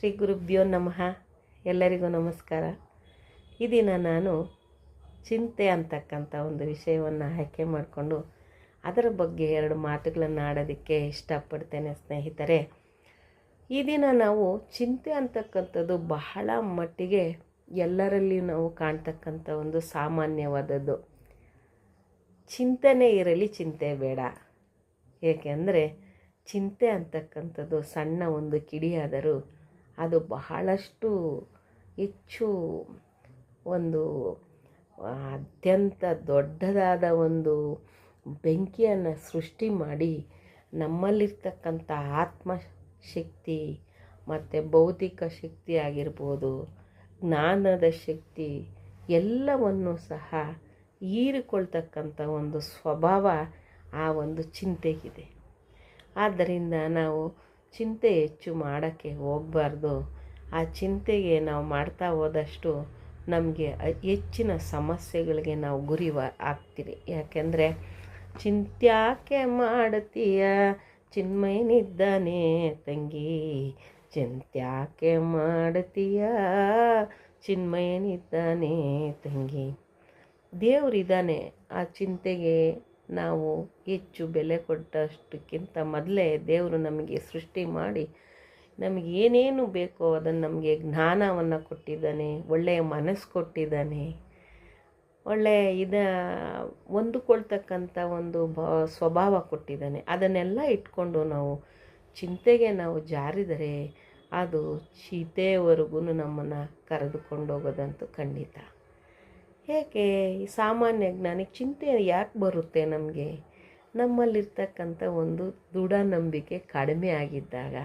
ಶ್ರೀ ಗುರುಭ್ಯೋ ನಮಃ. ಎಲ್ಲರಿಗೂ ನಮಸ್ಕಾರ. ಈ ದಿನ ನಾನು ಚಿಂತೆ ಅಂತಕ್ಕಂಥ ಒಂದು ವಿಷಯವನ್ನು ಆಯ್ಕೆ ಮಾಡಿಕೊಂಡು ಅದರ ಬಗ್ಗೆ ಎರಡು ಮಾತುಗಳನ್ನು ಆಡೋದಕ್ಕೆ ಇಷ್ಟಪಡ್ತೇನೆ ಸ್ನೇಹಿತರೆ. ಈ ದಿನ ನಾವು ಚಿಂತೆ ಅಂತಕ್ಕಂಥದ್ದು ಬಹಳ ಮಟ್ಟಿಗೆ ಎಲ್ಲರಲ್ಲಿ ನಾವು ಕಾಣ್ತಕ್ಕಂಥ ಒಂದು ಸಾಮಾನ್ಯವಾದದ್ದು. ಚಿಂತನೆ ಇರಲಿ, ಚಿಂತೆ ಬೇಡ. ಏಕೆಂದರೆ ಚಿಂತೆ ಅಂತಕ್ಕಂಥದ್ದು ಸಣ್ಣ ಒಂದು ಕಿಡಿಯಾದರೂ ಅದು ಬಹಳಷ್ಟು ಹೆಚ್ಚು ಒಂದು ಅತ್ಯಂತ ದೊಡ್ಡದಾದ ಒಂದು ಬೆಂಕಿಯನ್ನು ಸೃಷ್ಟಿ ಮಾಡಿ ನಮ್ಮಲ್ಲಿರ್ತಕ್ಕಂಥ ಆತ್ಮಶಕ್ತಿ ಮತ್ತು ಭೌತಿಕ ಶಕ್ತಿ ಆಗಿರ್ಬೋದು, ಜ್ಞಾನದ ಶಕ್ತಿ ಎಲ್ಲವನ್ನು ಸಹ ಹೀರಿಕೊಳ್ತಕ್ಕಂಥ ಒಂದು ಸ್ವಭಾವ ಆ ಒಂದು ಚಿಂತೆಗಿದೆ. ಆದ್ದರಿಂದ ನಾವು ಚಿಂತೆ ಹೆಚ್ಚು ಮಾಡೋಕ್ಕೆ ಹೋಗಬಾರ್ದು. ಆ ಚಿಂತೆಗೆ ನಾವು ಮಾಡ್ತಾ ಹೋದಷ್ಟು ನಮಗೆ ಹೆಚ್ಚಿನ ಸಮಸ್ಯೆಗಳಿಗೆ ನಾವು ಗುರಿ ಆಗ್ತೀರಿ. ಯಾಕೆಂದರೆ ಚಿಂತ್ಯಾಕೆ ಮಾಡುತ್ತೀಯ ಚಿನ್ಮಯನಿದ್ದಾನೆ ತಂಗಿ, ಚಿಂತ್ಯಾಕೆ ಮಾಡುತ್ತೀಯ ಚಿನ್ಮಯನಿದ್ದಾನೆ ತಂಗಿ. ದೇವರಿದ್ದಾನೆ. ಆ ಚಿಂತೆಗೆ ನಾವು ಹೆಚ್ಚು ಬೆಲೆ ಕೊಟ್ಟಷ್ಟಕ್ಕಿಂತ ಮೊದಲೇ ದೇವರು ನಮಗೆ ಸೃಷ್ಟಿ ಮಾಡಿ ನಮಗೆ ಏನೇನು ಬೇಕೋ ಅದನ್ನು ನಮಗೆ ಜ್ಞಾನವನ್ನು ಕೊಟ್ಟಿದ್ದಾನೆ, ಒಳ್ಳೆಯ ಮನಸ್ಸು ಕೊಟ್ಟಿದ್ದಾನೆ, ಒಳ್ಳೆಯ ಹೊಂದಿಕೊಳ್ತಕ್ಕಂಥ ಒಂದು ಸ್ವಭಾವ ಕೊಟ್ಟಿದ್ದಾನೆ. ಅದನ್ನೆಲ್ಲ ಇಟ್ಕೊಂಡು ನಾವು ಚಿಂತೆಗೆ ನಾವು ಜಾರಿದರೆ ಅದು ಚೀತೆಯವರೆಗೂ ನಮ್ಮನ್ನು ಕರೆದುಕೊಂಡು ಹೋಗೋದಂತೂ ಖಂಡಿತ. ಏಕೆ ಈ ಸಾಮಾನ್ಯ ಜ್ಞಾನಿಗೆ ಚಿಂತೆ ಯಾಕೆ ಬರುತ್ತೆ? ನಮ್ಮಲ್ಲಿರ್ತಕ್ಕಂಥ ಒಂದು ದೃಢ ನಂಬಿಕೆ ಕಡಿಮೆ ಆಗಿದ್ದಾಗ,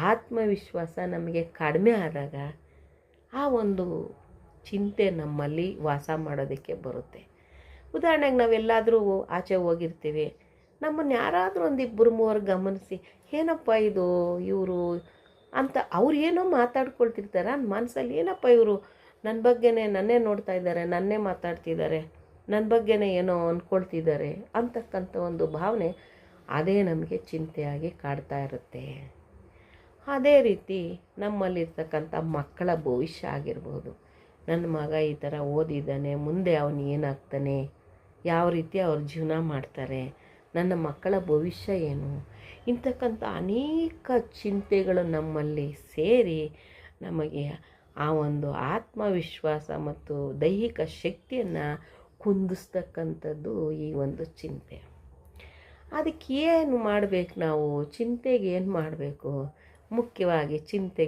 ಆತ್ಮವಿಶ್ವಾಸ ನಮಗೆ ಕಡಿಮೆ ಆದಾಗ ಆ ಒಂದು ಚಿಂತೆ ನಮ್ಮಲ್ಲಿ ವಾಸ ಮಾಡೋದಕ್ಕೆ ಬರುತ್ತೆ. ಉದಾಹರಣೆಗೆ ನಾವೆಲ್ಲಾದರೂ ಆಚೆ ಹೋಗಿರ್ತೀವಿ, ನಮ್ಮನ್ನು ಯಾರಾದರೂ ಒಂದು ಇಬ್ಬರು ಮೂವರು ಗಮನಿಸಿ ಏನಪ್ಪ ಇದು ಇವರು ಅಂತ ಅವ್ರು ಏನೋ ಮಾತಾಡ್ಕೊಳ್ತಿರ್ತಾರೆ. ಮನಸ್ಸಲ್ಲಿ ಏನಪ್ಪ ಇವರು ನನ್ನ ಬಗ್ಗೆನೇ ನನ್ನೇ ನೋಡ್ತಾ ಇದ್ದಾರೆ, ನನ್ನೇ ಮಾತಾಡ್ತಿದ್ದಾರೆ, ನನ್ನ ಬಗ್ಗೆನೇ ಏನೋ ಅಂದ್ಕೊಳ್ತಿದ್ದಾರೆ ಅಂತಕ್ಕಂಥ ಒಂದು ಭಾವನೆ ಅದೇ ನಮಗೆ ಚಿಂತೆಯಾಗಿ ಕಾಡ್ತಾ ಇರುತ್ತೆ. ಅದೇ ರೀತಿ ನಮ್ಮಲ್ಲಿರ್ತಕ್ಕಂಥ ಮಕ್ಕಳ ಭವಿಷ್ಯ ಆಗಿರ್ಬೋದು. ನನ್ನ ಮಗ ಈ ಥರ ಓದಿದ್ದಾನೆ, ಮುಂದೆ ಅವನು ಏನಾಗ್ತಾನೆ, ಯಾವ ರೀತಿ ಅವ್ರ ಜೀವನ ಮಾಡ್ತಾರೆ, ನನ್ನ ಮಕ್ಕಳ ಭವಿಷ್ಯ ಏನು, ಇಂತಕ್ಕಂಥ ಅನೇಕ ಚಿಂತೆಗಳು ನಮ್ಮಲ್ಲಿ ಸೇರಿ ನಮಗೆ ಆ ಒಂದು ಆತ್ಮವಿಶ್ವಾಸ ಮತ್ತು ದೈಹಿಕ ಶಕ್ತಿಯನ್ನು ಕುಂದಿಸ್ತಕ್ಕಂಥದ್ದು ಈ ಒಂದು ಚಿಂತೆ. ಅದಕ್ಕೆ ಏನು ಮಾಡಬೇಕು ನಾವು? ಚಿಂತೆಗೆ ಏನು ಮಾಡಬೇಕು? ಮುಖ್ಯವಾಗಿ ಚಿಂತೆಗೆ